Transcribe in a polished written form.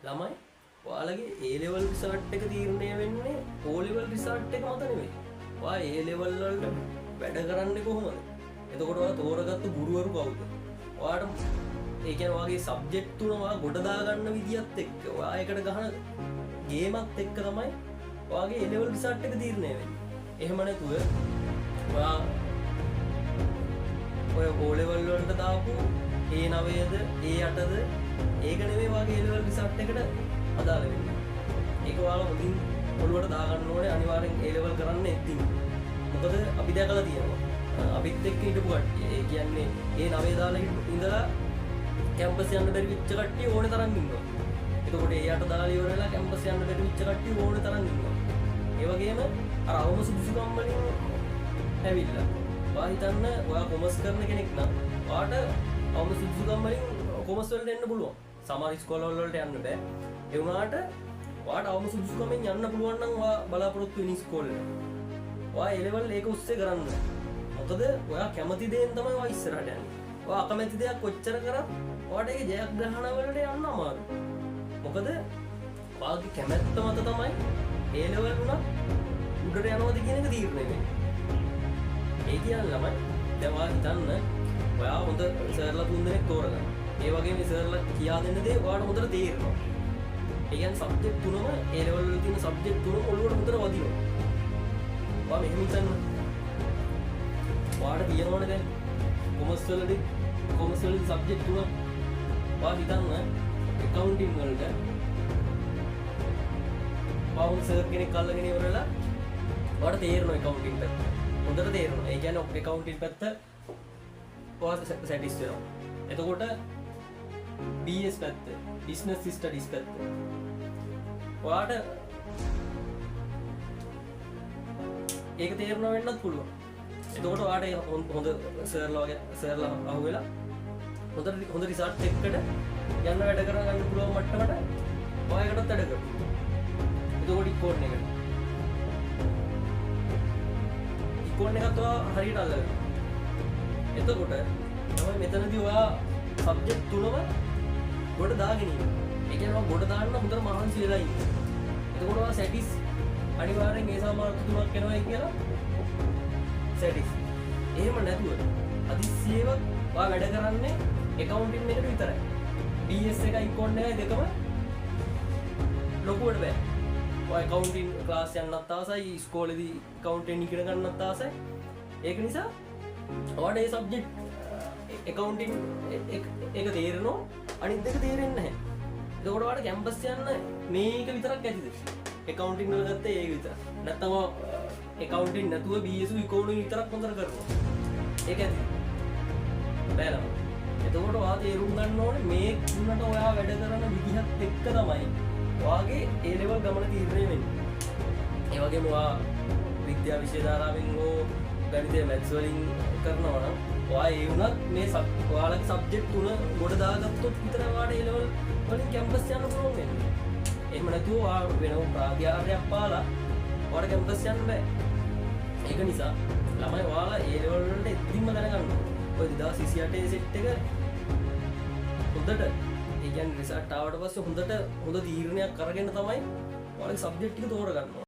ළමයි ඔයාලගේ A level result එක තීරණය වෙන්නේ O level result එක මත නෙවෙයි. ඔයා A level වලට වැඩ කරන්නේ කොහොමද? එතකොට ඔයා තෝරගත්තු ගුරුවරු කවුද? ඔයාට ඒ කියන්නේ ඔයාගේ සබ්ජෙක්ට් තුන ඔයා ගොඩ දා ගන්න විදියත් එක්ක ඔයා එකට ගහන ගේමත් එක්ක තමයි ඔයාගේ A level result එක තීරණය වෙන්නේ. එහෙම නැතුව ඔයා ඔය O level වලට දාපු A9ද A8ද ඒක නෙමෙයි ඔයාගේ A level result එකට අදාළ වෙන්නේ. ඒක ඔයාලා මුලින් ඔළුවට දාගන්න ඕනේ අනිවාර්යෙන් A level කරන්න එද්දීම. මොකද අපි දැකලා තියෙනවා. අපිත් එක්ක හිටපු කට්ටිය. ඒ කියන්නේ A9 දාලා ඉඳලා කැම්පස් යන්න බැරි වෙච්ච කට්ටිය ඕනේ තරම් ඉන්නවා. එතකොට A8 දාලා ඉවරලා කැම්පස් යන්න බැරි වෙච්ච කට්ටිය ඕනේ තරම් ඉන්නවා. ඒ වගේම අර අවම සුදුසුකම් වලින් ඇවිල්ලා. ඔයා හිතන්න ඔයා කොමර්ස් කරන කෙනෙක් නම් ඔයාට අවම සුදුසුකම් වලින් කොමර්ස් වලට එන්න පුළුවන්. සමහර ඉස්කෝලවල වලට යන්න බෑ. ඒ වුණාට ඔයාට අවම සුදුසුකමෙන් යන්න පුළුවන් නම් ඔයා බලාපොරොත්තු වෙන ඉස්කෝලේ. ඔයා A level ඒක උස්සේ කරන්න. මොකද ඔයා කැමති දේෙන් තමයි ඔයා ඉස්සරහට යන්නේ. ඔයා අකමැති දෙයක් කොච්චර කරත් ඔයාට ඒක ජයග්‍රහණ වලට යන්න අමාරුයි. මොකද ඔයාගේ කැමැත්ත මත තමයි A level උනත් උඩට යනවද කියන එක තීරණය වෙන්නේ. ඒ කියන්නේ ළමයි දැන් ඔයා හිතන්න ඔයා හොඳ සර්ලා තුන් දෙනෙක් තෝරගන්න. ඒ වගේම සර්ලා කියා දෙන්න දේ ඔයාට හොඳට තේරෙනවා. ඒ කියන්නේ සබ්ජෙක්ට් තුනම A level වල තියෙන සබ්ජෙක්ට් තුනම ඔළුවට හොඳට වදිනවා. ඔයා මෙහෙම හිතන්න. ඔයාට කියනවනේ දැන් කොමර්ස් වලදී සබ්ජෙක්ට් තුන ඔයා හිතන්න accounting වලට ඔයා සර් කෙනෙක් අල්ලගෙන ඉවරලා ඔයාට තේරෙනවා accounting පැත්ත. හොඳට තේරෙනවා. ඒ කියන්නේ accounting පැත්ත ඔයාට සැටිස් වෙනවා. එතකොට BS පැත්ත, business studies පැත්ත. ඔයාට ඒක තේරුණා වෙන්නත් පුළුවන්. එතකොට ඔයාට හොඳ සර්ලා අහුවෙලා හොඳ රිසර්ච් එකකට යන්න වැඩ කරගන්න පුළුවන් මට්ටමට ඔයාලටත් වැඩ කරනවා. එතකොට ඉක්කෝන් එකත් ඔයා හරියට අල්ලගන්න. එතකොට තමයි මෙතනදී ඔයා සබ්ජෙක්ට් තුනම ගොඩ දාගෙන ඉන්නේ. ඒ කියන්නේ ඔයා ගොඩ දාන්න හොඳට මහන්සි වෙලා ඉන්නේ. එතකොට ඔයා සැටිස් අනිවාර්යෙන් ඒ සමාර්ථ තුනක් එනවා කියලා සැටිස්. එහෙම නැතුව අදිසියව ඔයා වැඩ කරන්නේ accounting එකට විතරයි. BS එකයි ඉක්කොන් එකයි දෙකම ලොකුවට බෑ. ඔයා accounting ක්ලාස් යන්නත් ආසයි, ඉස්කෝලේදී accounting ඉගෙන ගන්නත් ආසයි. ඒක නිසා ඔයාට මේ සබ්ජෙක්ට් accounting එක තේරෙනවා, අනිත් දෙක තේරෙන්නේ නැහැ. එතකොට ඔයාට කැම්පස් යන්න මේක විතරක් ඇතිද? accounting වල ගත්තේ ඒක විතර. නැත්නම් accounting නැතුව BS economics විතරක් හොඳට කරනවා. ඒක ඇති. බෑලම. එතකොට ඔයා තේරුම් ගන්න ඕනේ මේ තුනට ඔයා වැඩ කරන විදිහත් එක්ක තමයි ඔයාගේ A level ගමන තීරණය වෙන්නේ. ඒ වගේම ඔයා විද්‍යා විෂය ධාරාවෙන් හෝ ගණිතය මැත්ස් වලින් කරනවා නම් ඔයා ඒ වුණත් මේ ඔයාලගේ සබ්ජෙක්ට් තුන ගොඩ දාගත්තොත් විතරයි ඔයාට A level වලින් කැම්පස් යන්න පුළුවන් වෙන්නේ. එහෙම නැතුව ඔයා වෙනම ප්‍රාතිහාර්යයක් පාලා ඔයාට කැම්පස් යන්න බෑ. ඒක නිසා ළමයි ඔයාලා A level වලට එද්දිම දැනගන්න ඕනේ. ඔය 2028 සෙට් එක හොඳට ඒ කියන්නේ රිසල්ට් ආවට පස්සේ හොඳ තීරණයක් අරගෙන තමයි ඔයාලගේ සබ්ජෙක්ට් ටික තෝරගන්න ඕනේ.